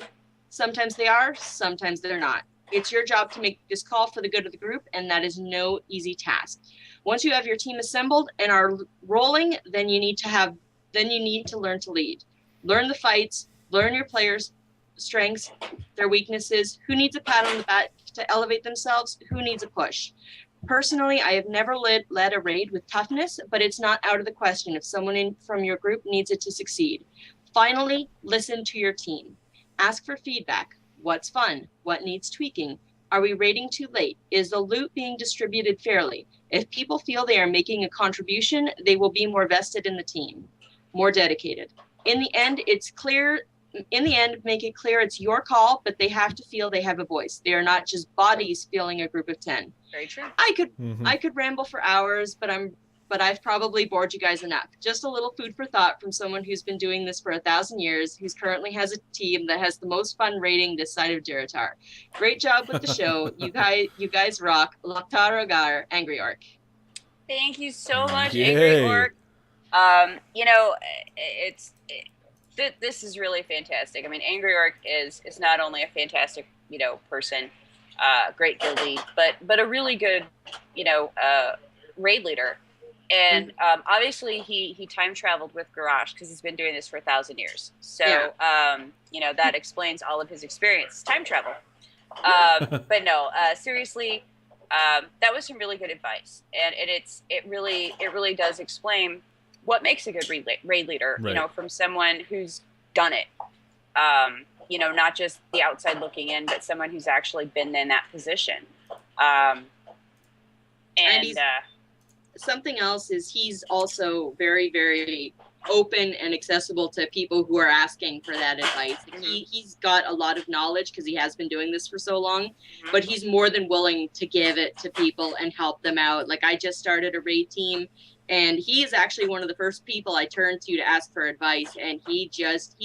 Sometimes they are, sometimes they're not. It's your job to make this call for the good of the group, and that is no easy task. Once you have your team assembled and are rolling, then you need to learn to lead. Learn the fights, learn your players' strengths, their weaknesses, who needs a pat on the back to elevate themselves, who needs a push. Personally, I have never led a raid with toughness, but it's not out of the question if someone from your group needs it to succeed. Finally, listen to your team. Ask for feedback. What's fun? What needs tweaking? Are we raiding too late? Is the loot being distributed fairly? If people feel they are making a contribution, they will be more vested in the team, more dedicated. In the end, make it clear it's your call, but they have to feel they have a voice. They are not just bodies filling a group of 10. Very true. I could ramble for hours, but I've probably bored you guys enough. Just a little food for thought from someone who's been doing this for 1,000 years, who's currently has a team that has the most fun raiding this side of Duratar. Great job with the show. You guys rock. Laktarogar, Angry Orc. Thank you so much, Yay. Angry Orc. This is really fantastic. I mean, Angry Orc is not only a fantastic, person, great guild lead, but a really good, raid leader. And obviously he time traveled with Garage because he's been doing this for 1,000 years. So, that explains all of his experience, time travel. But no, seriously, that was some really good advice. And it really does explain what makes a good raid leader, right. From someone who's done it. Not just the outside looking in, but someone who's actually been in that position. Something else is he's also very, very open and accessible to people who are asking for that advice. Mm-hmm. He's got a lot of knowledge because he has been doing this for so long, but he's more than willing to give it to people and help them out. Like I just started a raid team, and he's actually one of the first people I turned to ask for advice. And he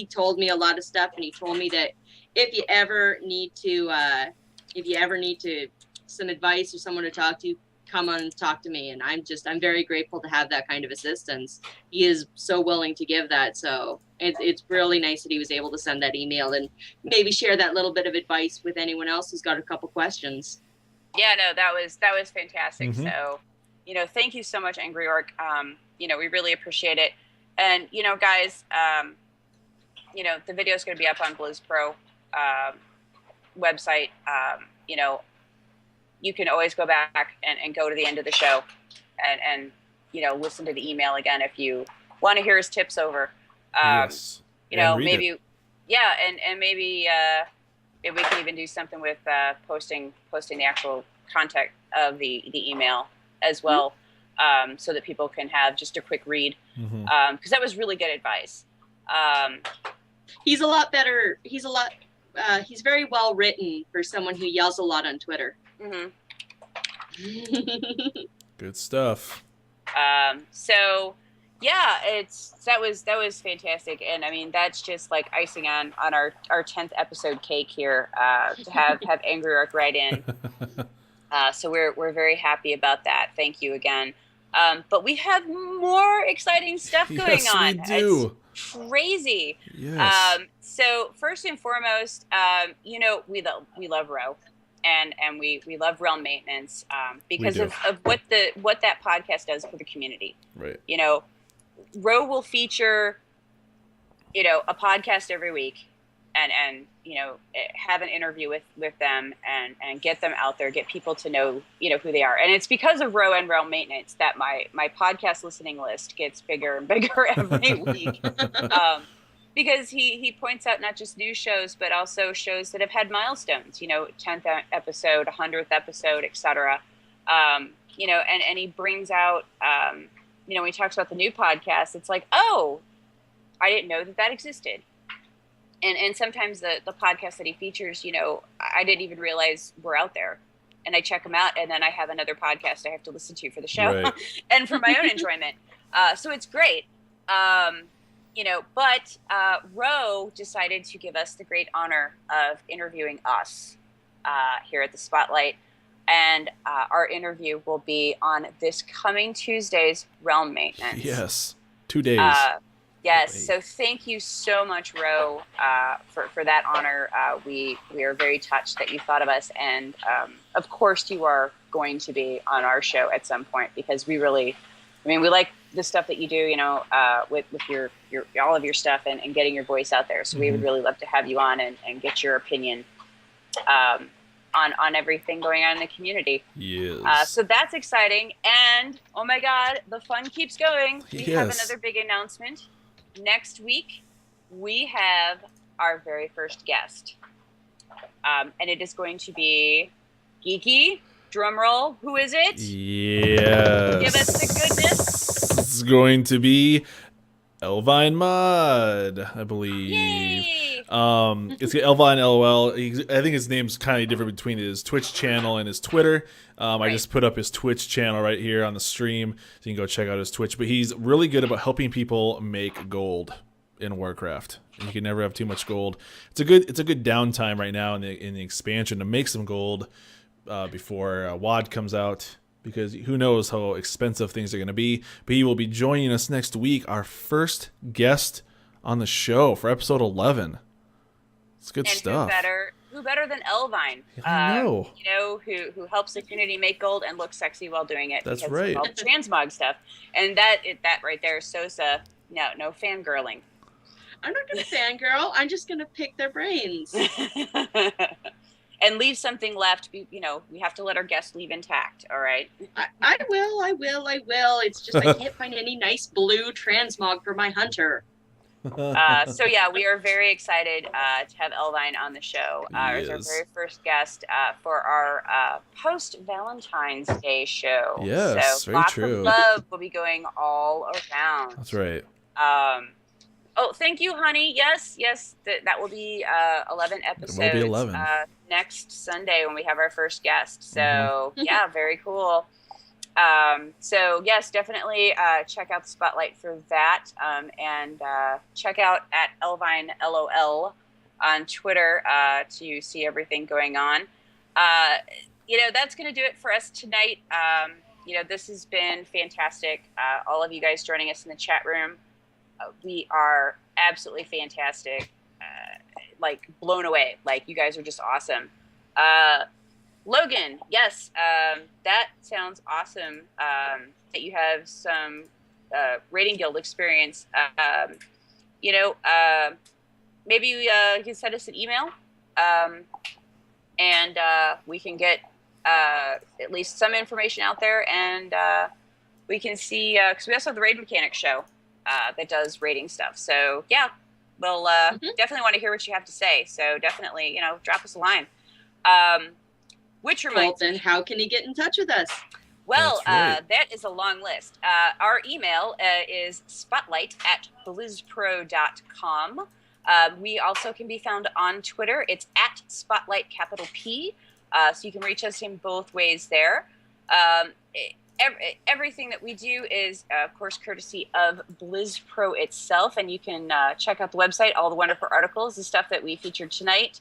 told me a lot of stuff, and he told me that if you ever need to if you ever need some advice or someone to talk to, come on and talk to me. And I'm very grateful to have that kind of assistance. He is so willing to give that. So it's really nice that he was able to send that email and maybe share that little bit of advice with anyone else who's got a couple questions. Yeah, no, that was fantastic. Mhm. So, thank you so much, Angry Orc. We really appreciate it. And, guys, the video is going to be up on Blizz Pro website. You can always go back and go to the end of the show and listen to the email again if you want to hear his tips over. Yes. And read maybe, it. yeah, and maybe we can even do something with posting the actual content of the email as well, so that people can have just a quick read, because that was really good advice. He's a lot better. He's very well written for someone who yells a lot on Twitter. Good stuff. So yeah, that was fantastic, and I mean that's just like icing on our 10th episode cake here, to have Angry Orc right in. So we're very happy about that. Thank you again. But we have more exciting stuff going on. Yes, we do. It's crazy. Yes. So first and foremost, we love Ro, and we love Realm Maintenance, because of what that podcast does for the community. Right. Ro will feature, a podcast every week, and have an interview with them and get them out there, get people to know, who they are. And it's because of Ro and Realm Maintenance that my podcast listening list gets bigger and bigger every week. Because he points out not just new shows, but also shows that have had milestones, 10th episode, 100th episode, etc. And he brings out, when he talks about the new podcast, it's like, oh, I didn't know that existed. And sometimes the podcasts that he features, I didn't even realize were out there. And I check them out, and then I have another podcast I have to listen to for the show, Right. and for my own enjoyment. So it's great. But Ro decided to give us the great honor of interviewing us here at the Spotlight. And our interview will be on this coming Tuesday's Realm Maintenance. Yes. 2 days. Yes. Great. So thank you so much, Ro, for that honor. We are very touched that you thought of us. And of course, you are going to be on our show at some point, because we like the stuff that you do, with your all of your stuff and getting your voice out there. So we would really love to have you on and get your opinion on everything going on in the community. Yes. So that's exciting. And oh my God, the fun keeps going. We have Yes. another big announcement. Next week, we have our very first guest. And it is going to be Geeky. Drum roll. Who is it? Yes. Give us the goodness. It's going to be Elvine Mod, I believe. Yay! It's Elvine LOL. I think his name's kind of different between his Twitch channel and his Twitter. I just put up his Twitch channel right here on the stream, so you can go check out his Twitch. But he's really good about helping people make gold in Warcraft. You can never have too much gold. It's a good downtime right now in the expansion to make some gold before WoD comes out, because who knows how expensive things are going to be. But he will be joining us next week, our first guest on the show for episode 11. It's good stuff. Who better than Elvine? I know. Who helps the community make gold and look sexy while doing it. That's because right. of all the transmog stuff. And that right there, Sosa, no fangirling. I'm not going to fangirl. I'm just going to pick their brains. And leave something left. We have to let our guests leave intact. All right. I will. It's just I can't find any nice blue transmog for my hunter. So yeah, we are very excited to have Elvine on the show as our very first guest for our post Valentine's Day show. Yes, so very lots true. of love will be going all around. That's right. Oh, thank you, honey. Yes, that will be 11 episodes. It will be 11. Next Sunday when we have our first guest. So yeah, very cool. So yes, definitely check out the Spotlight for that, and check out at Elvine LOL on Twitter to see everything going on. That's going to do it for us tonight. This has been fantastic. All of you guys joining us in the chat room. We are absolutely fantastic. Like blown away. Like you guys are just awesome. Logan, yes, that sounds awesome. That you have some rating guild experience. Maybe you can send us an email, and we can get at least some information out there, and we can see, because we also have the raid mechanics show that does rating stuff. So yeah, we'll definitely want to hear what you have to say. So definitely, drop us a line. Which reminds Colton, me, how can he get in touch with us? well, That's right. that is a long list. Our email is spotlight@blizzpro.com. We also can be found on Twitter. It's @spotlight capital P. So you can reach us in both ways there. Everything that we do is, of course, courtesy of BlizzPro itself, and you can check out the website, all the wonderful articles, the stuff that we featured tonight,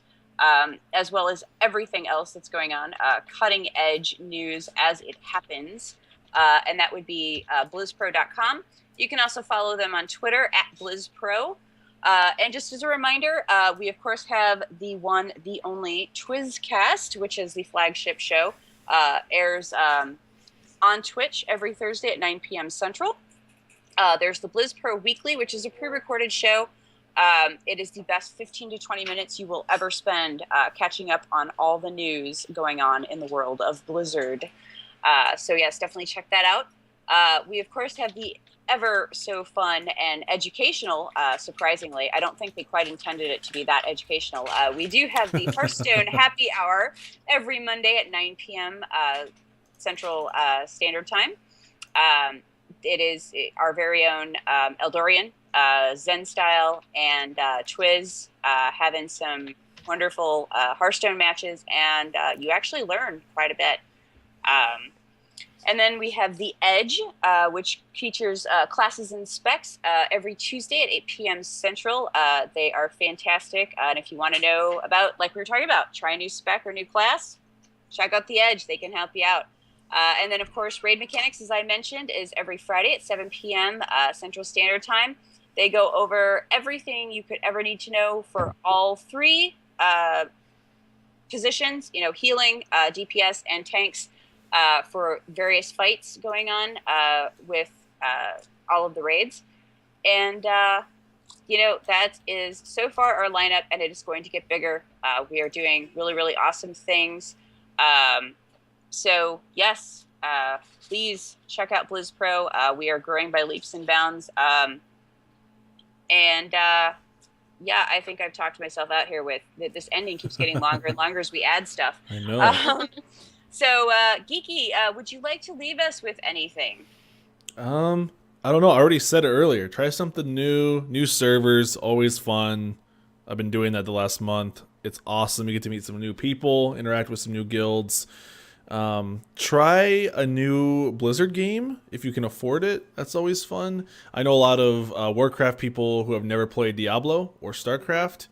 as well as everything else that's going on, cutting edge news as it happens, and that would be blizzpro.com. You can also follow them on Twitter @BlizzPro. And just as a reminder, we of course have the one, the only Twizcast, which is the flagship show, airs on Twitch every Thursday at 9 p.m. Central. There's the BlizzPro Weekly, which is a pre-recorded show. It is the best 15 to 20 minutes you will ever spend catching up on all the news going on in the world of Blizzard. So yes, definitely check that out. We of course have the ever so fun and educational, surprisingly. I don't think they quite intended it to be that educational. We do have the Hearthstone Happy Hour every Monday at 9 p.m. Central Standard Time. It is our very own Eldorian, Zen Style, and Twiz having some wonderful Hearthstone matches, and you actually learn quite a bit. And then we have The Edge, which features classes and specs every Tuesday at 8 p.m. Central. They are fantastic. And if you want to know about, like we were talking about, try a new spec or new class, check out The Edge. They can help you out. And then, of course, Raid Mechanics, as I mentioned, is every Friday at 7 p.m. Central Standard Time. They go over everything you could ever need to know for all three positions, healing, DPS, and tanks. For various fights going on with all of the raids. And, that is so far our lineup, and it is going to get bigger. We are doing really, really awesome things. So, yes, please check out BlizzPro. We are growing by leaps and bounds. I think I've talked myself out here with this ending keeps getting longer and longer as we add stuff. I know. So, Geeky, would you like to leave us with anything? I don't know. I already said it earlier. Try something new. New servers, always fun. I've been doing that the last month. It's awesome. You get to meet some new people, interact with some new guilds. Try a new Blizzard game if you can afford it. That's always fun. I know a lot of Warcraft people who have never played Diablo or StarCraft.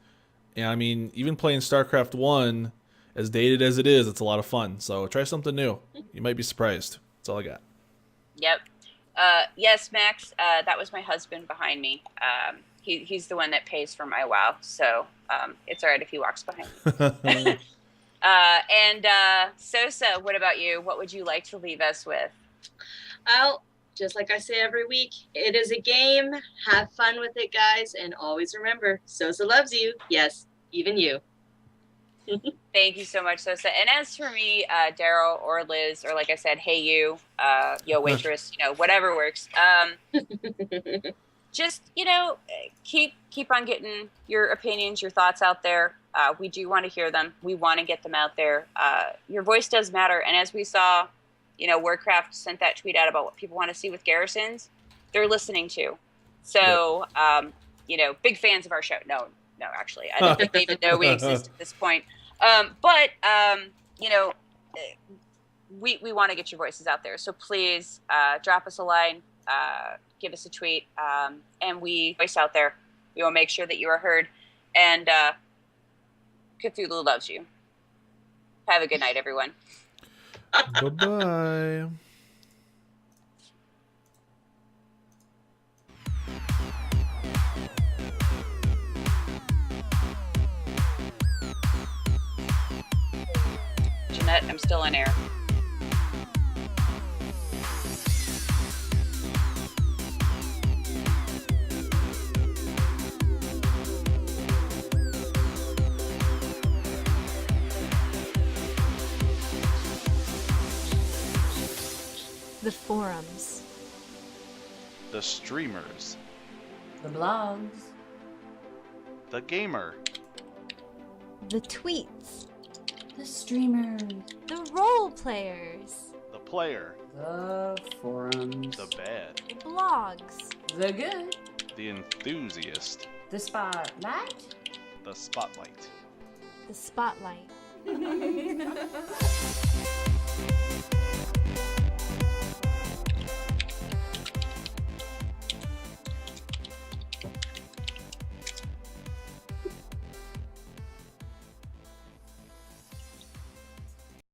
And I mean, even playing StarCraft 1, as dated as it is, it's a lot of fun. So try something new. You might be surprised. That's all I got. Yep. Yes, Max, that was my husband behind me. He's the one that pays for my WoW, so it's all right if he walks behind me. And Sosa, what about you? What would you like to leave us with? Well, just like I say every week, it is a game. Have fun with it, guys. And always remember, Sosa loves you. Yes, even you. Thank you so much, Sosa. And as for me, Daryl or Liz, or like I said, hey you, yo waitress, whatever works. Just keep on getting your opinions, your thoughts out there. We do want to hear them. We want to get them out there. Your voice does matter. And as we saw, Warcraft sent that tweet out about what people want to see with Garrisons. They're listening to. So, big fans of our show. No, actually, I don't think they even know we exist at this point. But we want to get your voices out there. So please drop us a line, give us a tweet, and we voice out there. We will make sure that you are heard. And Cthulhu loves you. Have a good night, everyone. Bye-bye. Jeanette, I'm still on air. The forums. The streamers. The blogs. The gamer. The tweets. The streamers. The role players. The player. The forums. The bad. The blogs. The good. The enthusiast. The spotlight. The spotlight. The spotlight.